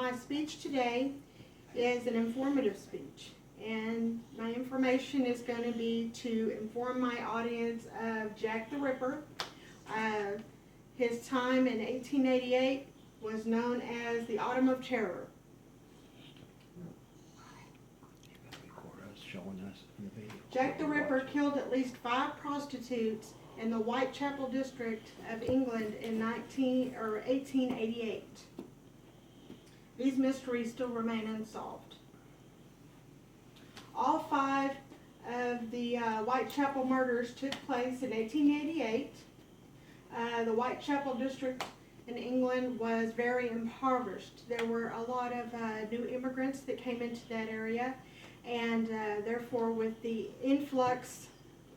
my speech today is an informative speech. And my information is going to be to inform my audience of Jack the Ripper. His time in 1888 was known as the Autumn of Terror. Jack the Ripper killed at least 5 prostitutes in the Whitechapel district of England in 1888. These mysteries still remain unsolved. All 5 of the Whitechapel murders took place in 1888. The Whitechapel district in England was very impoverished. There were a lot of new immigrants that came into that area, and therefore with the influx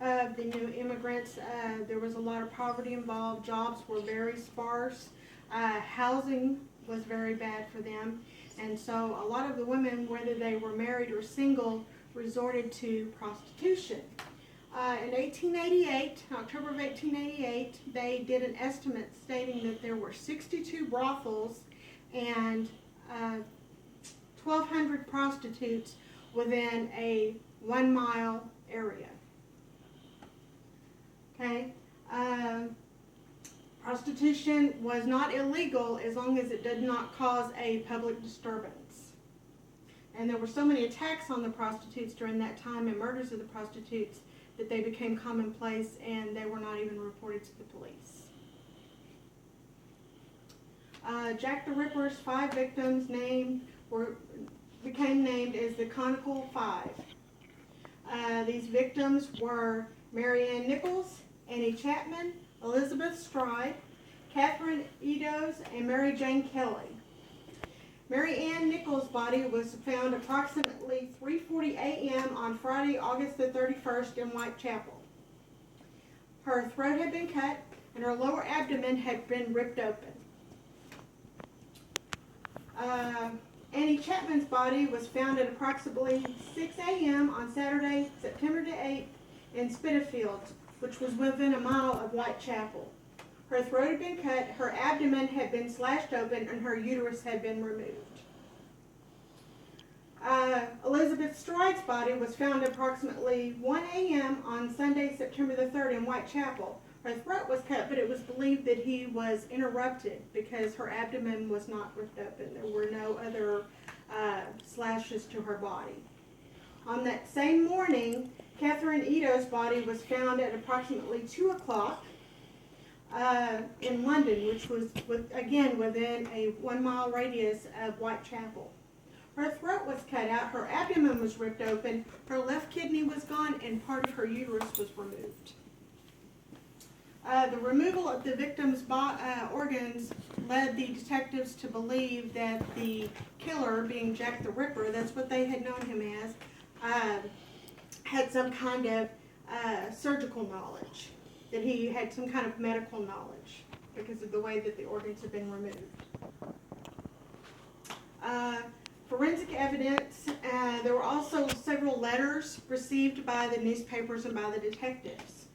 of the new immigrants, there was a lot of poverty involved. Jobs were very sparse. Housing was very bad for them, and so a lot of the women, whether they were married or single, resorted to prostitution. In 1888, October of 1888, they did an estimate stating that there were 62 brothels and 1,200 prostitutes within a 1-mile area. Okay? Prostitution was not illegal as long as it did not cause a public disturbance. And there were so many attacks on the prostitutes during that time and murders of the prostitutes that they became commonplace and they were not even reported to the police. Jack the Ripper's 5 victims became named as the Conical Five. These victims were Mary Ann Nichols, Annie Chapman, Elizabeth Stride, Catherine Eddowes, and Mary Jane Kelly. Mary Ann Nichols' body was found approximately 3:40 a.m. on Friday, August the 31st in Whitechapel. Her throat had been cut and her lower abdomen had been ripped open. Annie Chapman's body was found at approximately 6 a.m. on Saturday, September the 8th in Spitalfields, which was within a mile of Whitechapel. Her throat had been cut, her abdomen had been slashed open, and her uterus had been removed. Elizabeth Stride's body was found at approximately 1 a.m. on Sunday, September the 3rd in Whitechapel. Her throat was cut, but it was believed that he was interrupted because her abdomen was not ripped open. There were no other slashes to her body. On that same morning, Catherine Eddowes' body was found at approximately 2 o'clock in London, which was, again, within a 1-mile radius of Whitechapel. Her throat was cut out, her abdomen was ripped open, her left kidney was gone, and part of her uterus was removed. The removal of the victim's organs led the detectives to believe that the killer, being Jack the Ripper, that's what they had known him as, had some kind of surgical knowledge, that he had some kind of medical knowledge because of the way that the organs had been removed. Forensic evidence, there were also several letters received by the newspapers and by the detectives.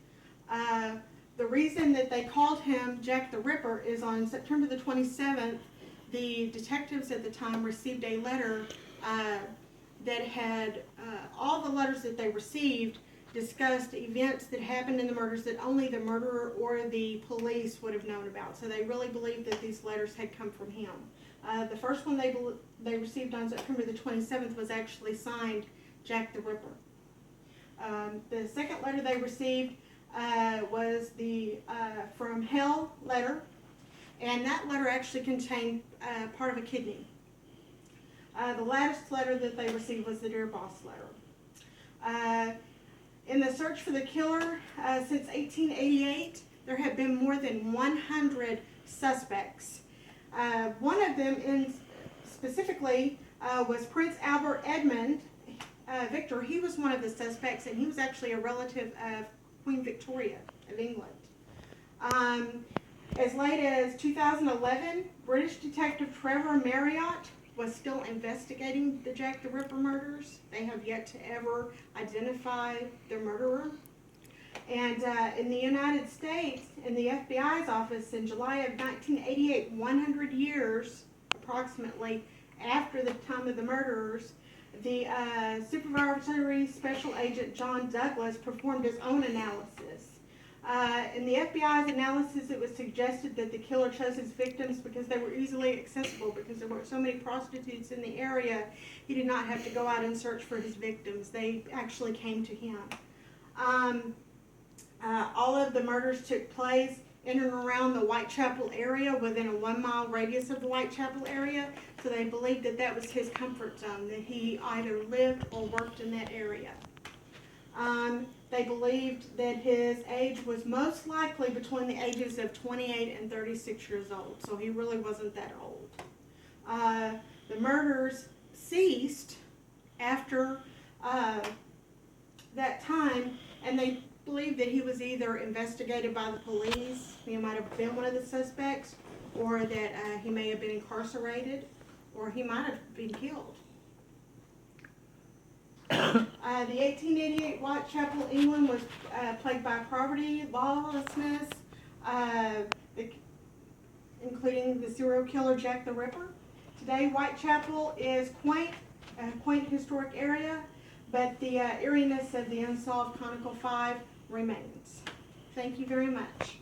The reason that they called him Jack the Ripper is on September the 27th, the detectives at the time received a letter that had, all the letters that they received discussed events that happened in the murders that only the murderer or the police would have known about. So they really believed that these letters had come from him. The first one they received on September the 27th was actually signed Jack the Ripper. The second letter they received was the From Hell letter, and that letter actually contained part of a kidney. The last letter that they received was the Dear Boss letter. In the search for the killer since 1888, there have been more than 100 suspects. One of them specifically was Prince Albert Edmund Victor. He was one of the suspects, and he was actually a relative of Queen Victoria of England. As late as 2011, British detective Teerror was still investigating the Jack the Ripper murders. They have yet to ever identify the murderer. And in the United States, in the FBI's office in July of 1988, 100 years approximately after the time of the murders, the supervisory special agent John Douglas performed his own analysis. In the FBI's analysis, it was suggested that the killer chose his victims because they were easily accessible, because there were so many prostitutes in the area. He did not have to go out and search for his victims. They actually came to him. All of the murders took place in and around the Whitechapel area, within a 1 mile radius of the Whitechapel area. So they believed that that was his comfort zone, that he either lived or worked in that area. They believed that his age was most likely between the ages of 28 and 36 years old, so he really wasn't that old. The murders ceased after that time, and they believed that he was either investigated by the police, he might have been one of the suspects, or that he may have been incarcerated, or he might have been killed. The 1888 Whitechapel, England was plagued by poverty, lawlessness, including the serial killer Jack the Ripper. Today, Whitechapel is a quaint historic area, but the eeriness of the unsolved Conical Five remains. Thank you very much.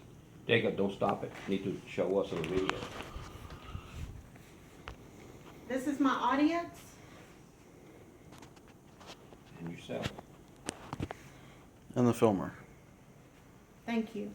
Jacob, don't stop it. You need to show us a video. This is my audience. And yourself. And the filmer. Thank you.